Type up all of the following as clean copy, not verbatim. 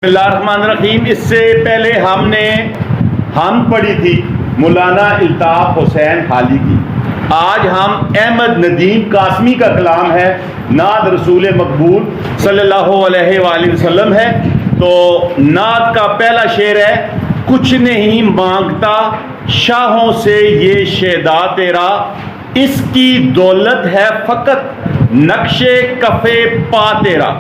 بسم اللہ الرحمن الرحیم۔ اس سے پہلے ہم نے پڑھی تھی مولانا الطاف حسین حالی کی۔ آج ہم احمد ندیم قاسمی کا کلام ہے، نعت رسول مقبول صلی اللہ علیہ وآلہ وسلم ہے۔ تو نعت کا پہلا شعر ہے: کچھ نہیں مانگتا شاہوں سے یہ شیدا تیرا، اس کی دولت ہے فقط نقش کف پا تیرا۔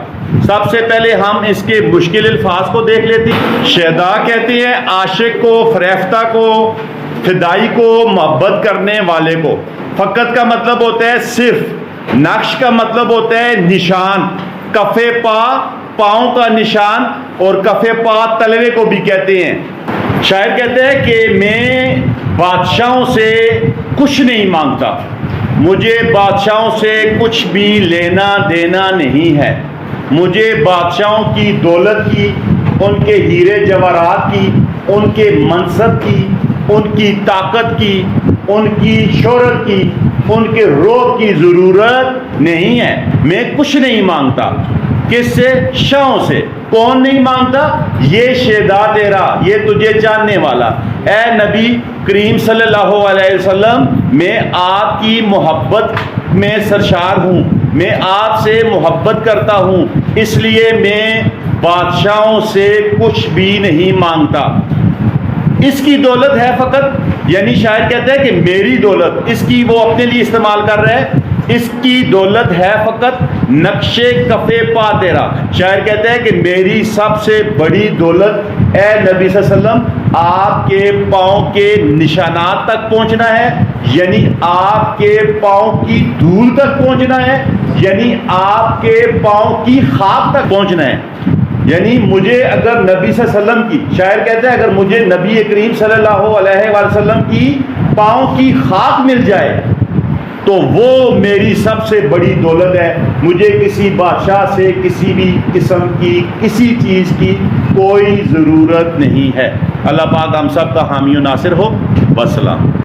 سب سے پہلے ہم اس کے مشکل الفاظ کو دیکھ لیتے ہیں۔ شیدا کہتے ہیں عاشق کو، فریفتہ کو، فدائی کو، محبت کرنے والے کو۔ فقط کا مطلب ہوتا ہے صرف، نقش کا مطلب ہوتا ہے نشان، کف پا پاؤں کا نشان، اور کف پا تلوے کو بھی کہتے ہیں۔ شاعر کہتے ہیں کہ میں بادشاہوں سے کچھ نہیں مانگتا، مجھے بادشاہوں سے کچھ بھی لینا دینا نہیں ہے۔ مجھے بادشاہوں کی دولت کی، ان کے ہیرے جواہرات کی، ان کے منصب کی، ان کی طاقت کی، ان کی شہرت کی، ان کے روب کی ضرورت نہیں ہے۔ میں کچھ نہیں مانگتا۔ کس سے؟ شاہوں سے۔ کون نہیں مانگتا؟ یہ شیدا تیرا، یہ تجھے جاننے والا۔ اے نبی کریم صلی اللہ علیہ وسلم، میں آپ کی محبت میں سرشار ہوں، میں آپ سے محبت کرتا ہوں، اس لیے میں بادشاہوں سے کچھ بھی نہیں مانگتا۔ اس کی دولت ہے فقط، یعنی شاعر کہتا ہے کہ میری دولت، اس کی وہ اپنے لیے استعمال کر رہا ہے، اس کی دولت ہے فقط نقش کف پا تیرا۔ شاعر کہتا ہے کہ میری سب سے بڑی دولت اے نبی صلی اللہ علیہ وسلم آپ کے پاؤں کے نشانات تک پہنچنا ہے، یعنی آپ کے پاؤں کی دھول تک پہنچنا ہے، یعنی آپ کے پاؤں کی خاک تک پہنچنا ہے۔ یعنی مجھے اگر نبی صلی اللہ علیہ وسلم کی، شاعر کہتا ہے اگر مجھے نبی کریم صلی اللہ علیہ وآلہ وسلم کی پاؤں کی خاک مل جائے تو وہ میری سب سے بڑی دولت ہے۔ مجھے کسی بادشاہ سے کسی بھی قسم کی کسی چیز کی کوئی ضرورت نہیں ہے۔ اللہ پاک ہم سب کا حامی و ناصر ہو۔ والسلام۔